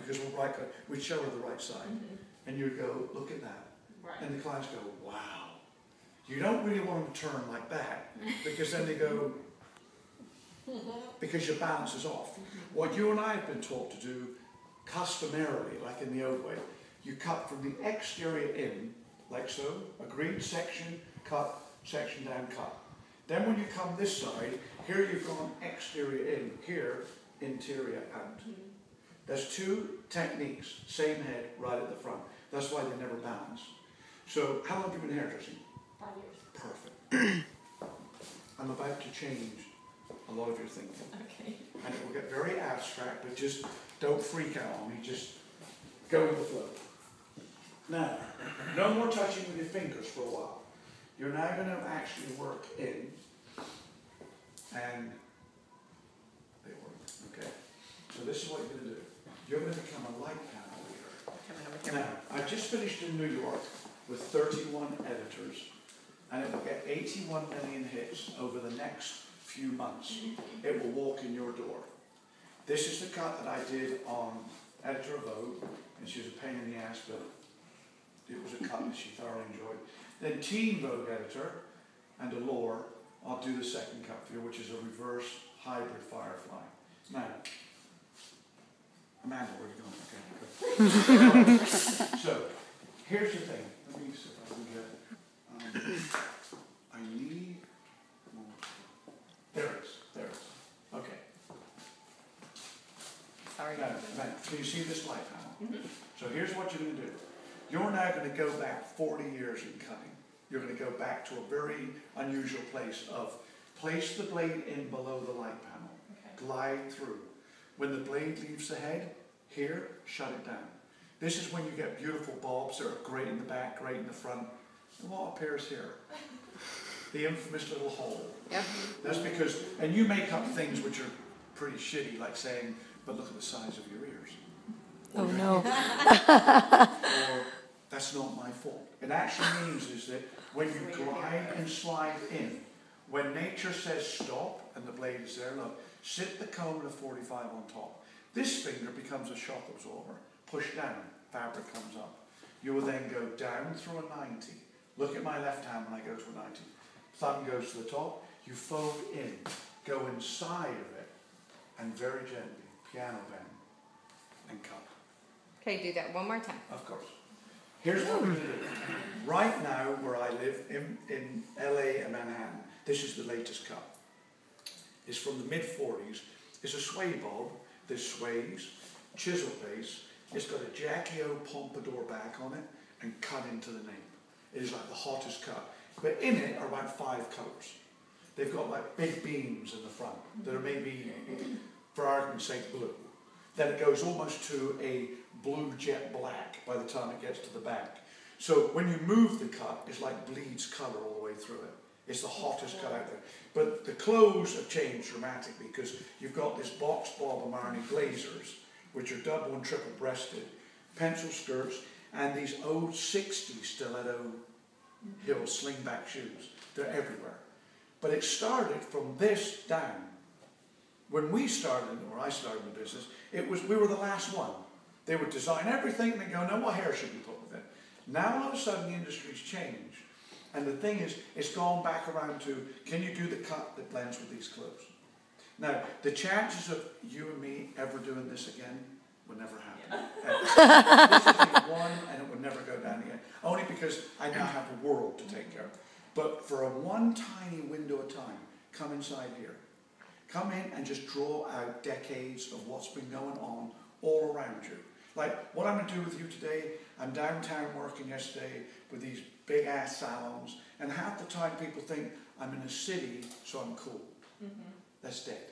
because we'd show her the right side. And you'd go, look at that. Right. And the clients go, wow. You don't really want them to turn like that, because then they go, because your balance is off. What you and I have been taught to do customarily, like in the old way, you cut from the exterior in, like so, agreed, section, cut, section down, cut. Then when you come this side, here you've gone exterior in, here, interior out. There's two techniques, same head, right at the front. That's why they never balance. So, how long have you been hairdressing? 5 years. Perfect. I'm about to change a lot of your thinking. Okay. And it will get very abstract, but just don't freak out on me, just go with the flow. Now, no more touching with your fingers for a while. You're now going to actually work in, and they work, okay? So this is what you're going to do. You're going to become a light panel leader. Now, I've just finished in New York with 31 editors, and it will get 81 million hits over the next few months. It will walk in your door. This is the cut that I did on Editor of Vogue, and she was a pain in the ass, but it was a cut that she thoroughly enjoyed. Then Teen Vogue Editor and Allure, I'll do the second cut for you, which is a reverse hybrid firefly. Now, Amanda, where are you going? Okay, good. So, here's the thing. Let me see if I can get, I need more. There it is, there it is. Okay. Sorry. Now, can you see this light panel? So here's what you're going to do. You're now going to go back 40 years in cutting. You're going to go back to a very unusual place of place the blade in below the light panel, glide through. When the blade leaves the head, here, shut it down. This is when you get beautiful bobs that are great in the back, great in the front. And what appears here? The infamous little hole. Yep. That's because, and you make up things which are pretty shitty, like saying, but look at the size of your ears. Oh no. Or, that's not my fault. It actually means is that when you glide and slide in, when nature says stop and the blade is there, look, sit the comb and a 45 on top. This finger becomes a shock absorber. Push down, fabric comes up. You will then go down through a 90. Look at my left hand when I go to a 90. Thumb goes to the top. You fold in, go inside of it, and very gently, piano bend, and cut. Okay, do that one more time. Of course. Here's what we're going to do. Right now, where I live, in LA and Manhattan, this is the latest cut. It's from the mid-40s. It's a sway bulb that sways, chisel base. It's got a Jackie O pompadour back on it and cut into the nape. It is like the hottest cut. But in it are about 5 colours. They've got like big beams in the front that are maybe, for argument's sake, blue. Then it goes almost to a blue jet black by the time it gets to the back. So when you move the cut, it's like bleeds colour all the way through it. It's the hottest cut out there. But the clothes have changed dramatically because you've got this box Bob Marley blazers, which are double and triple breasted, pencil skirts, and these old 60s stiletto heel slingback shoes. They're everywhere. But it started from this down. When we started, or I started in the business, we were the last one. They would design everything and they go, no, what hair should we put with it? Now all of a sudden the industry's changed. And the thing is, it's gone back around to, can you do the cut that blends with these clothes? Now, the chances of you and me ever doing this again would never happen. This would be one and it would never go down again. Only because I now have a world to take care of. But for a one tiny window of time, come inside here. Come in and just draw out decades of what's been going on all around you. Like what I'm going to do with you today, I'm downtown working yesterday with these big ass salons, and half the time people think I'm in a city, so I'm cool. That's dead.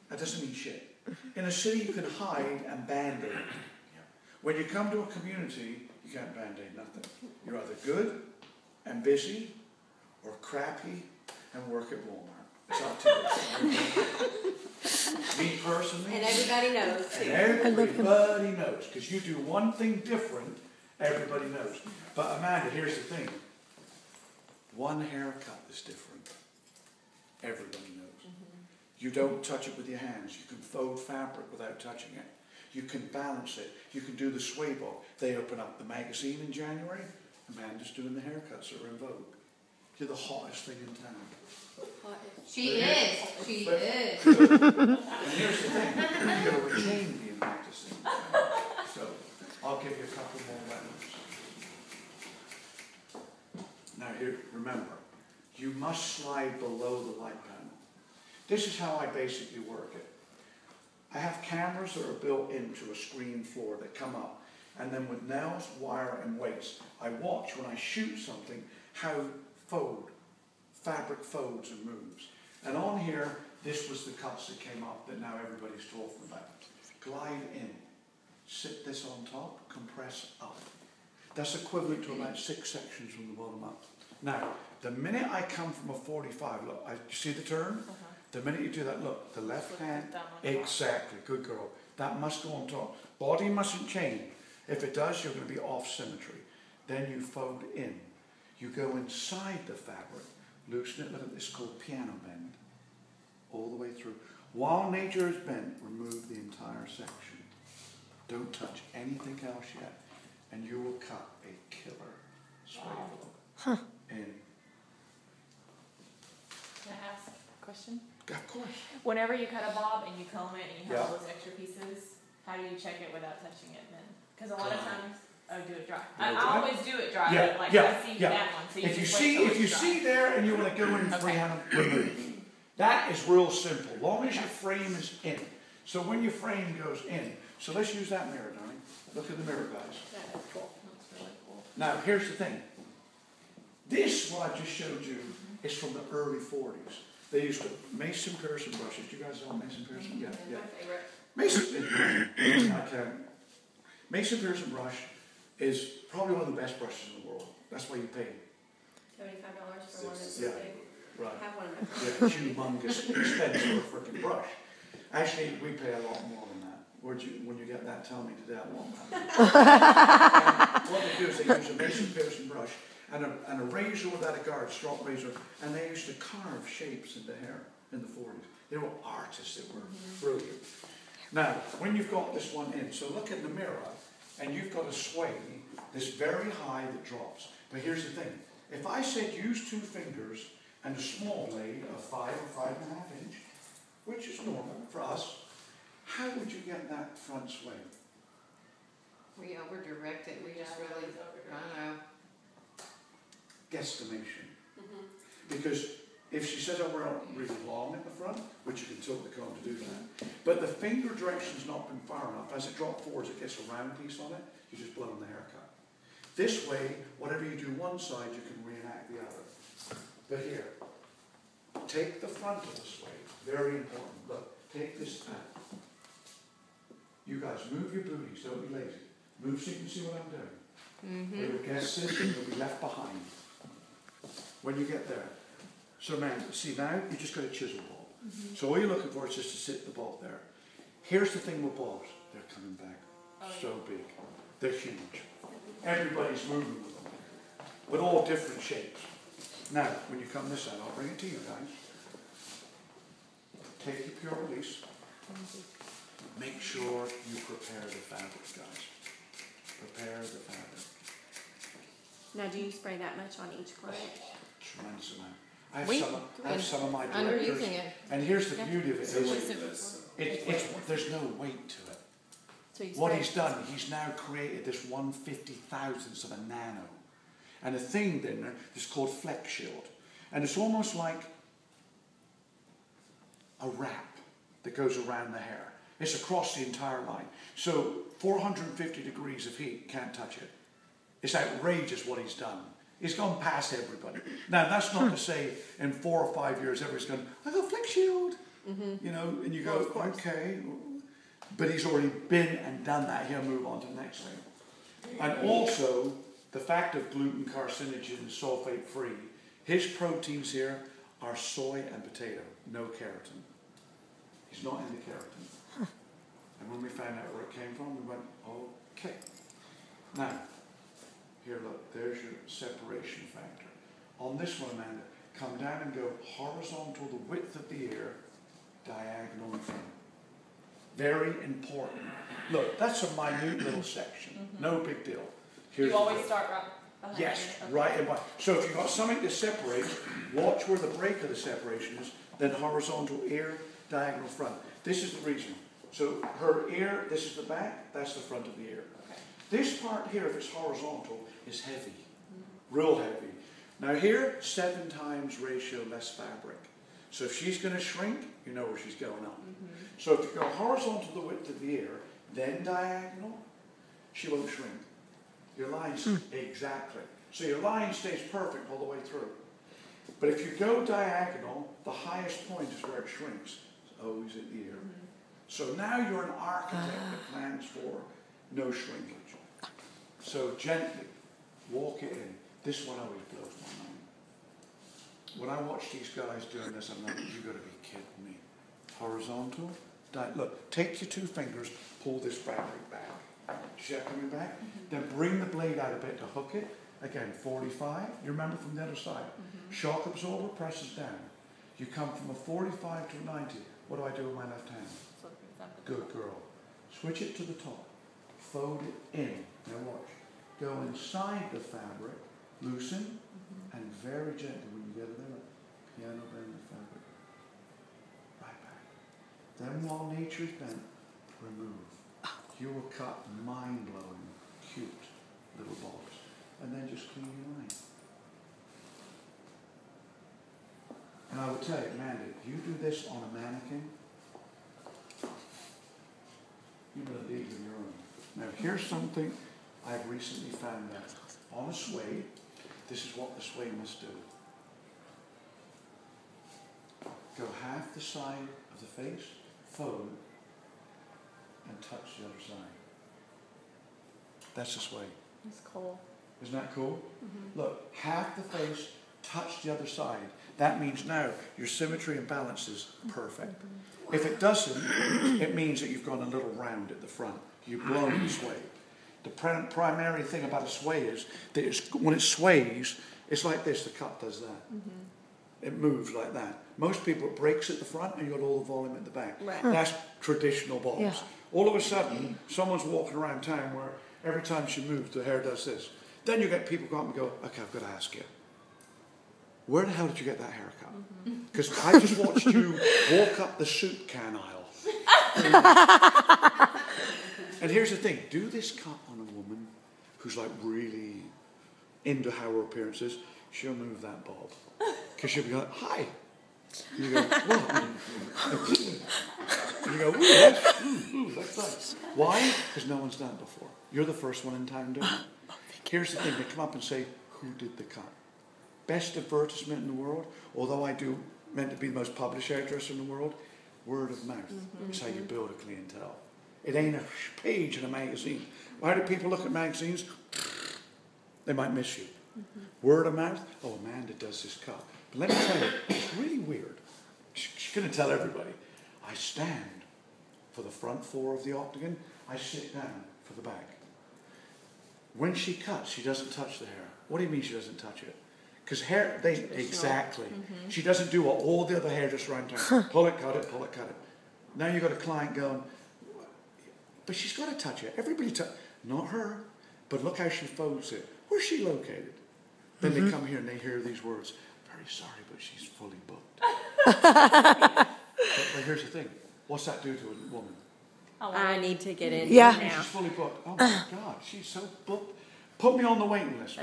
That doesn't mean shit. In a city you can hide and band-aid. When you come to a community, you can't band-aid nothing. You're either good and busy, or crappy and work at Walmart. It's up to you. Me personally. And everybody knows too. And everybody knows. Because you do one thing different, everybody knows. But Amanda, here's the thing. One haircut is different. Everybody knows. You don't touch it with your hands. You can fold fabric without touching it. You can balance it. You can do the sway bob. They open up the magazine in January. Amanda's doing the haircuts that are in vogue. You're the hottest thing in town. She is. She is. And here's the thing. You've got to retain being practicing. So I'll give you a couple more weapons. Now here, remember, you must slide below the light panel. This is how I basically work it. I have cameras that are built into a screen floor that come up, and then with nails, wire, and weights, I watch when I shoot something how fabric folds and moves. And on here, this was the cuts that came up that now everybody's talking about. Glide in, sit this on top, compress up. That's equivalent to about 6 sections from the bottom up. Now, the minute I come from a 45, look, you see the turn? The minute you do that, look, the left hand, exactly, good girl. That must go on top. Body mustn't change. If it does, you're going to be off symmetry. Then you fold in. You go inside the fabric, loosen it, look at this, called piano bend, all the way through. While nature is bent, remove the entire section. Don't touch anything else yet, and you will cut a killer sway bob in. Can I ask a question? Of course. Whenever you cut a bob and you comb it and you have Yeah. all those extra pieces, how do you check it without touching it then? Because a lot of times I do it dry. I always do it dry, but like I see that one. So If you just wait till if you it's dry. see there and you want to go in freehand, remove. That is real simple. Long as your frame is in. So when your frame goes in, so let's use that mirror, darling. Look at the mirror, guys. That is cool. That's really cool. Now here's the thing. This, what I just showed you, is from the early 40s. They used to Mason Pearson brushes. Do you guys know Mason Pearson? Yeah, yeah. My favorite. Mason Pearson brush is probably one of the best brushes in the world. That's why you pay. $75 for one that's Yeah. this big. Right. I have one of my Yeah, humongous expense for a freaking brush. Actually, we pay a lot more than that. When you get that, tell me today I want that. And what they do is they use a Mason Pearson brush and a razor without a guard, strop razor, and they used to carve shapes into hair in the 40s. They were artists that were brilliant. Now, when you've got this one in, so look in the mirror, and you've got a sway that's very high that drops. But here's the thing. If I said use 2 fingers and a small blade of 5 or 5.5 inch, which is normal for us, how would you get that front sway? We over-direct it. We just really, I don't know. Guesstimation. Because if she says, oh, we're not really long at the front, which you can tilt the comb to do that, but the finger direction's not been far enough. As it drops forwards, it gets a round piece on it. You just blow on the haircut. This way, whatever you do one side, you can reenact the other. But here, take the front of the sway. Very important. Look, take this out. You guys, move your booties. Don't be lazy. Move so you can see what I'm doing. Your guest system will be left behind when you get there. So man, see now, you just got a chisel bob. So all you're looking for is just to sit the bob there. Here's the thing with bobs. They're coming back so big. They're huge. Everybody's moving with them. But all different shapes. Now, when you come this side, I'll bring it to you guys. Take your pure release. Make sure you prepare the fabric, guys. Prepare the fabric. Now, do you spray that much on each client? Tremendous amount. I have some of my directors, Underusing it. and here's the beauty of it. So what's it before? There's no weight to it. So you What spray- he's done, he's now created this 1/50,000th of a nano. And a thing then is called Flex Shield. And it's almost like a wrap that goes around the hair. It's across the entire line. So 450 degrees of heat can't touch it. It's outrageous what he's done. He's gone past everybody. Now, that's not to say in 4 or 5 years everybody's going, I got Flex Shield. You know, and you go, okay. But he's already been and done that. He'll move on to the next thing. And also, the fact of gluten, carcinogen, sulfate free, his proteins here are soy and potato, no keratin. He's not into keratin. And when we found out where it came from, we went, okay. Now, here, look, there's your separation factor. On this one, Amanda, come down and go horizontal the width of the ear, diagonal in front. Very important. Look, that's a minute little section. No big deal. Here's you always start right behind. Yes, okay. right in behind. So if you've got something that separates, watch where the break of the separation is, then horizontal ear, diagonal front. This is the reason. So her ear, this is the back, that's the front of the ear. Okay. This part here, if it's horizontal, is heavy. Real heavy. Now here, 7 times ratio less fabric. So if she's going to shrink, you know where she's going up. So if you go horizontal the width of the ear, then diagonal, she won't shrink. Your line's exactly. So your line stays perfect all the way through. But if you go diagonal, the highest point is where it shrinks. It's always at the ear. So now you're an architect that plans for no shrinkage. So gently, walk it in. This one always blows my mind. When I watch these guys doing this, I'm like, you got to be kidding me. Horizontal. Look, take your 2 fingers, pull this fabric back. See that coming back? Then bring the blade out a bit to hook it. Again, 45. You remember from the other side. Shock absorber presses down. You come from a 45 to a 90. What do I do with my left hand? Good girl. Switch it to the top. Fold it in. Now watch. Go inside the fabric, loosen, and very gently when you get it there, piano bend the fabric. Right back. Then while nature's bent, remove. You will cut mind-blowing, cute little balls. And then just clean your line. And I would tell you, Amanda, if you do this on a mannequin, you're going to leave in your own. Now here's something I've recently found out. On a suede, this is what the suede must do. Go half the side of the face, fold, and touch the other side. That's the suede. It's cool. Isn't that cool? Look, half the face, touch the other side. That means now your symmetry and balance is perfect. If it doesn't, it means that you've gone a little round at the front. You've blown the sway. The primary thing about a sway is that when it sways, it's like this. The cut does that. It moves like that. Most people, it breaks at the front and you've got all the volume at the back. Right. That's traditional bobs. Yeah. All of a sudden, someone's walking around town where every time she moves, the hair does this. Then you get people go up and go, okay, I've got to ask you, where the hell did you get that haircut? Because I just watched you walk up the soup can aisle. And here's the thing, do this cut on a woman who's like really into how her appearance is, she'll move that bob. Because she'll be like, hi. And you go, what? And you go, ooh, that's nice. Why? Because no one's done it before. You're the first one in town doing it. Here's the thing, they come up and say, who did the cut? Best advertisement in the world, although I do meant to be the most published hairdresser in the world, word of mouth is how you build a clientele. It ain't a page in a magazine. Why do people look at magazines? They might miss you. Word of mouth, oh, Amanda does this cut. But let me tell you, it's really weird. She's going to tell everybody. I stand for the front 4 of the octagon. I sit down for the back. When she cuts, she doesn't touch the hair. What do you mean she doesn't touch it? Because hair, exactly. She doesn't do what all the other hairdressers around town. Pull it, cut it, pull it, cut it. Now you've got a client going, but she's got to touch it. Everybody not her, but look how she folds it. Where's she located? Then they come here and they hear these words. Very sorry, but she's fully booked. but here's the thing. What's that do to a woman? I need to get in Yeah. now. She's fully booked. Oh my God, she's so booked. Put me on the waiting list.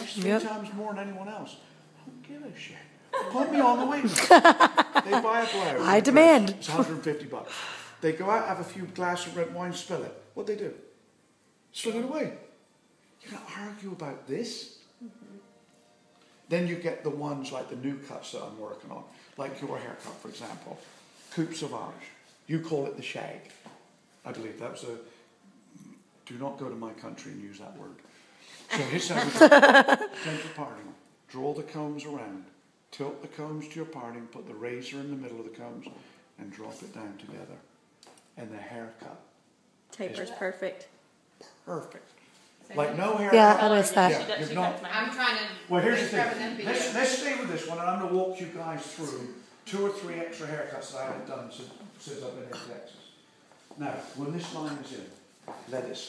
She's 3 times more than anyone else. I don't give a shit. Put me on the waiting list. They buy a blouse. I demand. It's $150. They go out, have a few glasses of red wine, spill it. What they do? Sling it away. You can't argue about this. Then you get the ones like the new cuts that I'm working on, like your haircut, for example. Coupe Sauvage. You call it the shag. I believe that was a... Do not go to my country and use that word. So here's how we do it. Gentle parting. Draw the combs around. Tilt the combs to your parting. Put the razor in the middle of the combs and drop it down together. And the haircut. Taper's perfect. Perfect. Like no haircut. Yeah, I noticed that. Yeah, you've not, I'm trying to. well, here's the grab thing. an Let's stay with this one, and I'm going to walk you guys through 2 or 3 extra haircuts that I haven't done since I've been in Texas. Now, when this line is in, let it